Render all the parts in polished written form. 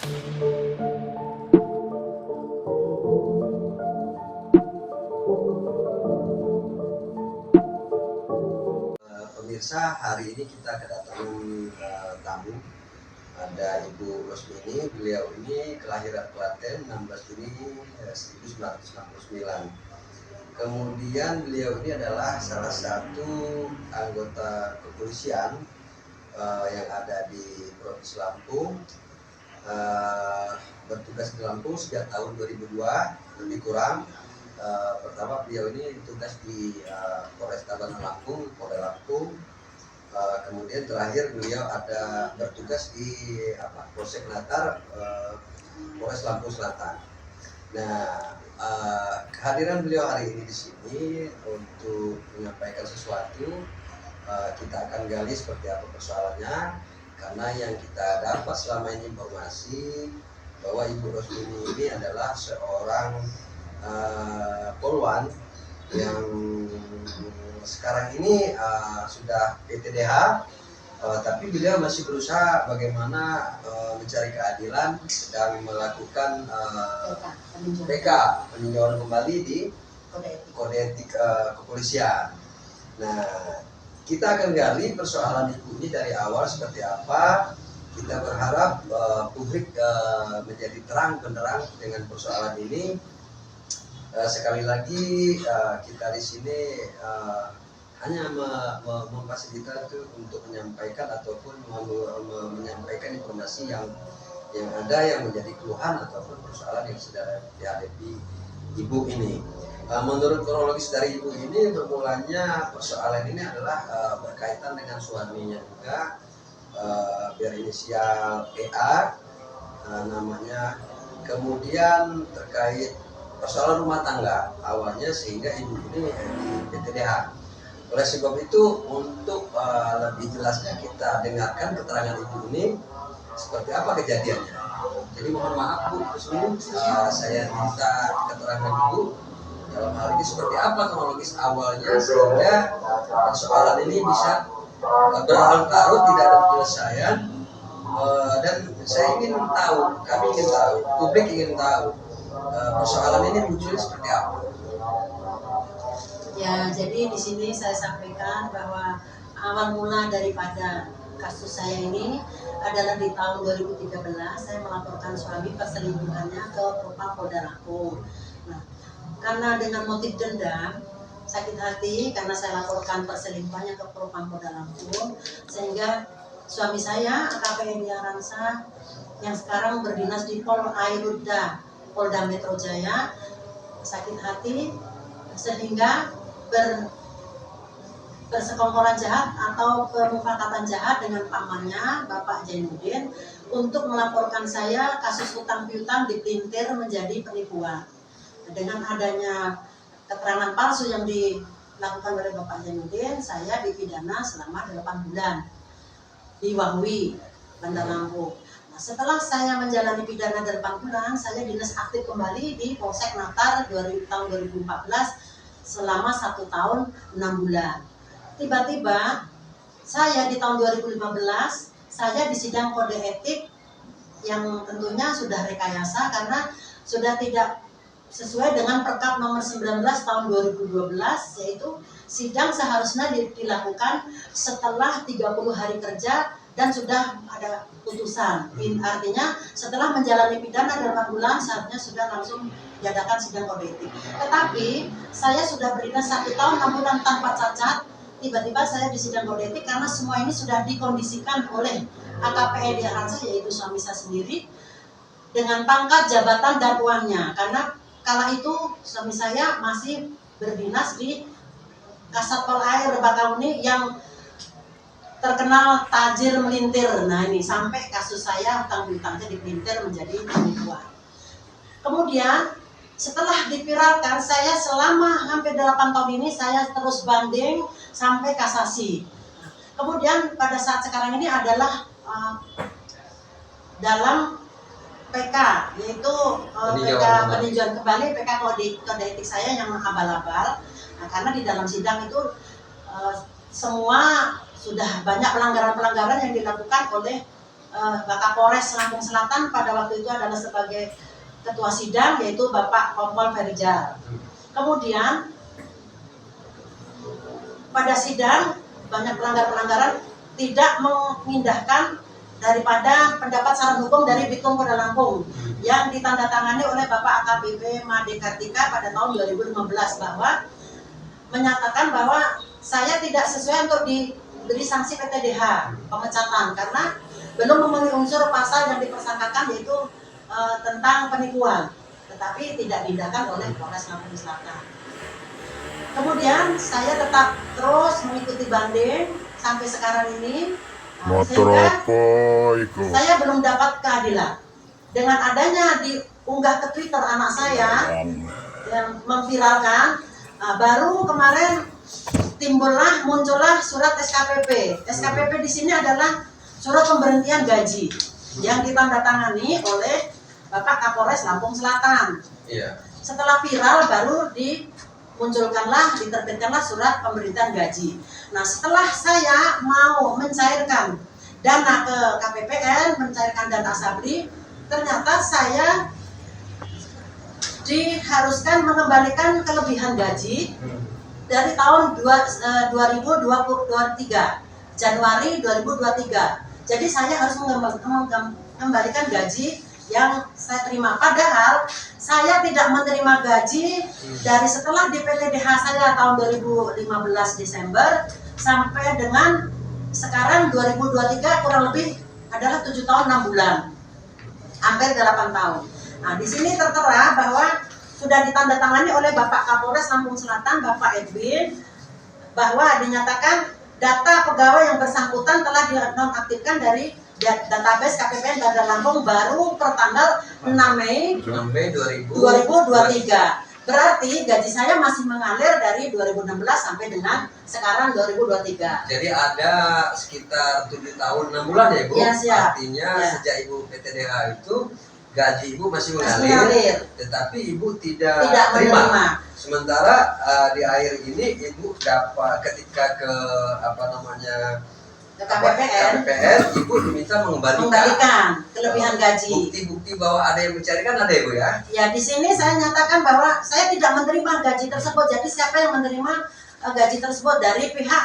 Pemirsa, hari ini kita kedatangan tamu. Ada Ibu Rosmini. Beliau ini kelahiran Klaten 16 Juni 1969. Kemudian beliau ini adalah salah satu anggota kepolisian yang ada di Provinsi Lampung, bertugas di Lampung sejak tahun 2002 lebih kurang. Pertama beliau ini tugas di Polrestaban Lampung, Polres Lampung. Kemudian terakhir beliau ada bertugas di Polsek Natar, Polres Lampung Selatan. Nah, kehadiran beliau hari ini di sini untuk menyampaikan sesuatu. Kita akan gali seperti apa persoalannya, karena yang kita dapat selama ini informasi bahwa Ibu Rosmini ini adalah seorang poluan yang sekarang ini sudah PTDH, tapi beliau masih berusaha bagaimana mencari keadilan, sedang melakukan PK, peninjauan kembali di kode etik kepolisian. Nah, kita akan gali persoalan ibu ini dari awal seperti apa. Kita berharap publik menjadi terang benderang dengan persoalan ini. Sekali lagi kita di sini hanya memfasilitasi untuk menyampaikan ataupun menyampaikan informasi yang ada yang menjadi keluhan ataupun persoalan yang sedang dihadapi ibu ini. Menurut kronologis dari ibu ini, bermulanya persoalan ini adalah berkaitan dengan suaminya juga, berinisial EA namanya. Kemudian terkait persoalan rumah tangga awalnya, sehingga ibu ini PTDH. Oleh sebab itu, untuk lebih jelasnya kita dengarkan keterangan ibu ini seperti apa kejadiannya. Jadi mohon maaf Bu Rosmini, saya minta keterangan ibu dalam hal ini seperti apa kronologis awalnya sehingga persoalan ini bisa berlarut-larut tidak ada penyelesaian. Dan saya ingin tahu, kami ingin tahu, publik ingin tahu persoalan ini muncul seperti apa? Ya, jadi di sini saya sampaikan bahwa awal mula daripada kasus saya ini adalah di tahun 2013 saya melaporkan suami perselingkuhannya ke Propam Polda Lampung. Nah, karena dengan motif dendam, sakit hati karena saya laporkan perselingkuhannya ke Propam Polda Lampung, sehingga suami saya AKP Edi Aransa yang sekarang berdinas di Pol Airudda Polda Metro Jaya sakit hati sehingga bersekongkolan jahat atau permufakatan jahat dengan pamannya Bapak Jainuddin untuk melaporkan saya kasus hutang piutang dipelintir menjadi penipuan. Dengan adanya keterangan palsu yang dilakukan oleh Bapak Jainuddin, saya dipidana selama 8 bulan di Wangwi, Bandar Lampung. Setelah saya menjalani pidana 8 bulan, saya dinas aktif kembali di Polsek Natar tahun 2014 selama 1 tahun 6 bulan. Tiba-tiba saya di tahun 2015 saya disidang kode etik yang tentunya sudah rekayasa karena sudah tidak sesuai dengan Perkap nomor 19 tahun 2012, yaitu sidang seharusnya dilakukan setelah 30 hari kerja dan sudah ada putusan. Artinya setelah menjalani pidana 8 bulan seharusnya sudah langsung diadakan sidang kode etik. Tetapi saya sudah berikan 1 tahun 6 bulan tanpa cacat. Tiba-tiba saya di sidang kode etik karena semua ini sudah dikondisikan oleh AKP Edi Aransa, yaitu suami saya sendiri, dengan pangkat, jabatan, dan uangnya. Karena kala itu suami saya masih berdinas di Kasat Pol Air Bakahuni yang terkenal tajir melintir. Nah ini sampai kasus saya hutang piutangnya dipelintir menjadi penipuan. Kemudian setelah dipiralkan, saya selama hampir 8 tahun ini saya terus banding sampai kasasi. Kemudian pada saat sekarang ini adalah dalam PK, yaitu PK peninjauan kembali, PK kode etik saya yang abal-abal. Nah, karena di dalam sidang itu semua sudah banyak pelanggaran-pelanggaran yang dilakukan oleh Kapolres Lampung Selatan pada waktu itu adalah sebagai ketua sidang, yaitu Bapak Kompol Ferijal. Kemudian pada sidang banyak pelanggaran tidak mengindahkan daripada pendapat saran hukum dari Bitung Polda Lampung yang ditandatangani oleh Bapak AKBP Made Kartika pada tahun 2015 bahwa menyatakan bahwa saya tidak sesuai untuk diberi sanksi PTDH pemecatan karena belum memenuhi unsur pasal yang dipersangkakan, yaitu tentang penipuan, tetapi tidak diindahkan oleh Polres Lampung Selatan. Kemudian saya tetap terus mengikuti banding sampai sekarang ini. Motor apa itu? Saya belum dapat keadilan. Dengan adanya diunggah ke Twitter anak saya yang memviralkan, baru kemarin muncullah surat SKPP. SKPP di sini adalah surat pemberhentian gaji yang ditandatangani oleh Bapak Kapolres Lampung Selatan. Iya. Setelah viral baru diterbitkanlah surat pemberhentian gaji. Nah, setelah saya mau mencairkan dana ke KPPN, mencairkan dana Asabri, ternyata saya diharuskan mengembalikan kelebihan gaji dari tahun 2023, Januari 2023. Jadi saya harus mengembalikan gaji yang saya terima. Padahal saya tidak menerima gaji dari setelah di PTDH saya tahun 2015 Desember sampai dengan sekarang 2023, kurang lebih adalah 7 tahun 6 bulan, hampir 8 tahun. Nah, di sini tertera bahwa sudah ditandatangani oleh Bapak Kapolres Lampung Selatan, Bapak Edwin, bahwa dinyatakan data pegawai yang bersangkutan telah dinonaktifkan dari database KPPN Bandar Lampung baru per tanggal 6 Mei 2023. Berarti gaji saya masih mengalir dari 2016 sampai dengan sekarang 2023. Jadi ada sekitar 7 tahun 6 bulan ya, Bu? Ya, siap. Artinya Ya. sejak Ibu PTDH itu gaji Ibu masih mengalir, tetapi Ibu tidak terima. Sementara di akhir ini Ibu dapat ketika ke KPPN, Ibu diminta mengembalikan kelebihan gaji. Bukti-bukti bahwa ada yang mencarikan ada ya, Bu ya? Ya, di sini saya nyatakan bahwa saya tidak menerima gaji tersebut. Jadi siapa yang menerima gaji tersebut? Dari pihak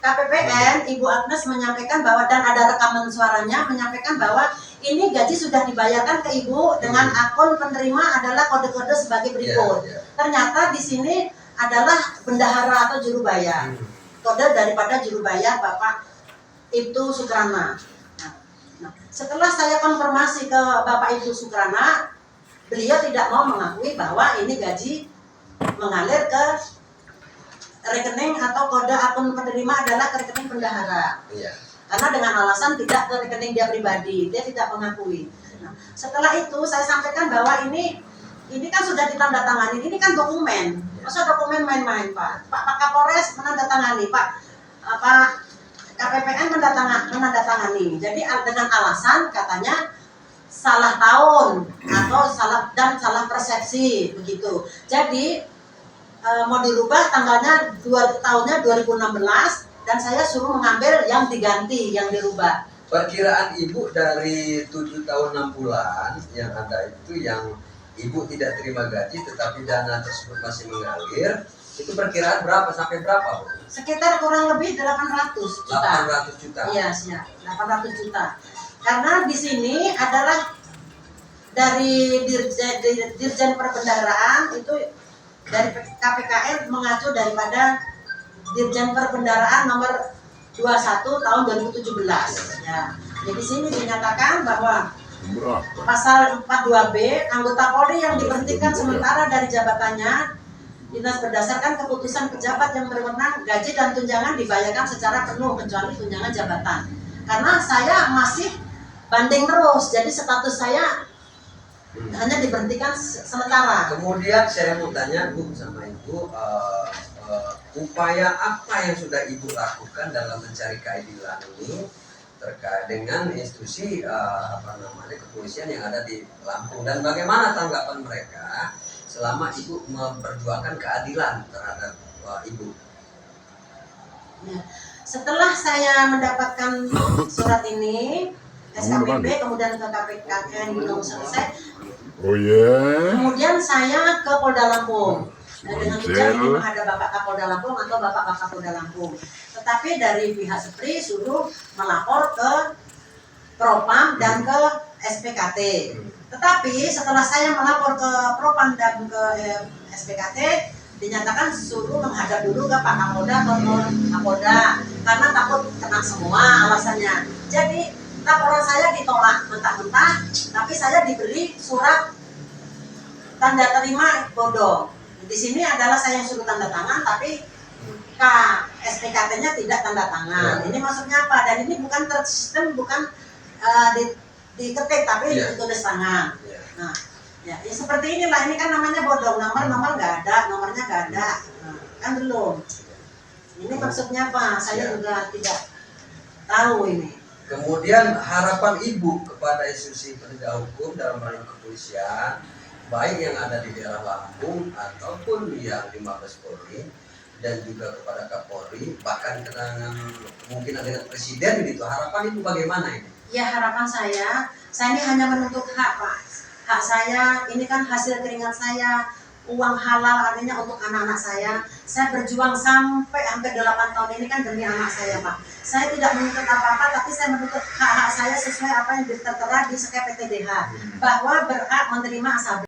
KPPN, Ibu Agnes menyampaikan bahwa, dan ada rekaman suaranya, menyampaikan bahwa ini gaji sudah dibayarkan ke Ibu dengan akun penerima adalah kode-kode sebagai berikut. Ternyata di sini adalah bendahara atau juru bayar. Kode daripada juru bayar Bapak Ibtu Sukrana. Nah, setelah saya konfirmasi ke Bapak Ibtu Sukrana, beliau tidak mau mengakui bahwa ini gaji mengalir ke rekening atau kode akun penerima adalah ke rekening bendahara. Iya. Karena dengan alasan tidak ke rekening dia pribadi, dia tidak mengakui. Nah, setelah itu saya sampaikan bahwa ini kan sudah ditandatangani, ini kan dokumen. Masa dokumen main-main, Pak? Pak Kapolres menandatangani, Pak KPPN menandatangani. Jadi dengan alasan katanya salah tahun atau salah persepsi begitu. Jadi mau dirubah tanggalnya tahunnya 2016 dan saya suruh mengambil yang diganti, yang dirubah. Perkiraan Ibu dari 7 tahun 6 bulan yang ada itu yang Ibu tidak terima gaji tetapi dana tersebut masih mengalir, itu perkiraan berapa sampai berapa, Bu? Sekitar kurang lebih 800 juta. 800 juta. Iya, siap. 800 juta. Karena di sini adalah dari Dirjen Perbendaharaan itu dari KPKN mengacu daripada Dirjen Perbendaharaan nomor 21 tahun 2017. Ya. Jadi di sini dinyatakan bahwa pasal 42B, anggota Polri yang diberhentikan sementara dari jabatannya dinas berdasarkan keputusan pejabat yang berwenang, gaji dan tunjangan dibayarkan secara penuh kecuali tunjangan jabatan. Karena saya masih banding terus, jadi status saya hanya diberhentikan sementara. Kemudian saya mau tanya Bu sama Ibu, upaya apa yang sudah Ibu lakukan dalam mencari keadilan ini terkait dengan institusi kepolisian yang ada di Lampung, dan bagaimana tanggapan mereka selama Ibu memperjuangkan keadilan terhadap Ibu? Ya. Setelah saya mendapatkan surat ini, SKPP, kemudian ke KPKN belum selesai. Oh ya. Kemudian saya ke Polda Lampung. Dengan tujuan ini menghadap Bapak Kapolda Lampung atau Bapak Kapolda Lampung. Tetapi dari pihak SPRI suruh melapor ke Propam dan ke SPKT. Tetapi setelah saya melapor ke Propam dan ke SPKT, dinyatakan suruh menghadap dulu ke Pak Kapolda atau ke Kapolda karena takut kena semua alasannya. Jadi laporan saya ditolak mentah-mentah, tapi saya diberi surat tanda terima bodong. Di sini adalah saya yang suruh tanda tangan, tapi SPKT-nya tidak tanda tangan. Ini maksudnya apa? Dan ini bukan tersistem, bukan diketik, tapi ditulis tangan. Nah, ya seperti inilah. Ini kan namanya bodong. Nomor nggak ada, nomornya nggak ada. Nah, kan belum. Ini maksudnya apa? Saya juga tidak tahu ini. Kemudian harapan Ibu kepada institusi penegak hukum dalam hal ini kepolisian, baik yang ada di daerah Lampung ataupun yang di Mabes Polri dan juga kepada Kapolri, bahkan kemungkinan dengan Presiden gitu. Harapan Ibu bagaimana ini? Ya, harapan saya ini hanya menuntut hak, Pak. Hak saya ini kan hasil keringat saya, uang halal artinya untuk anak-anak saya. Saya berjuang sampai hampir 8 tahun ini kan demi anak saya, Pak. Saya tidak menuntut apa-apa, tapi saya menuntut hak-hak saya sesuai apa yang tertera di SKPTDH, bahwa berhak menerima ASAB.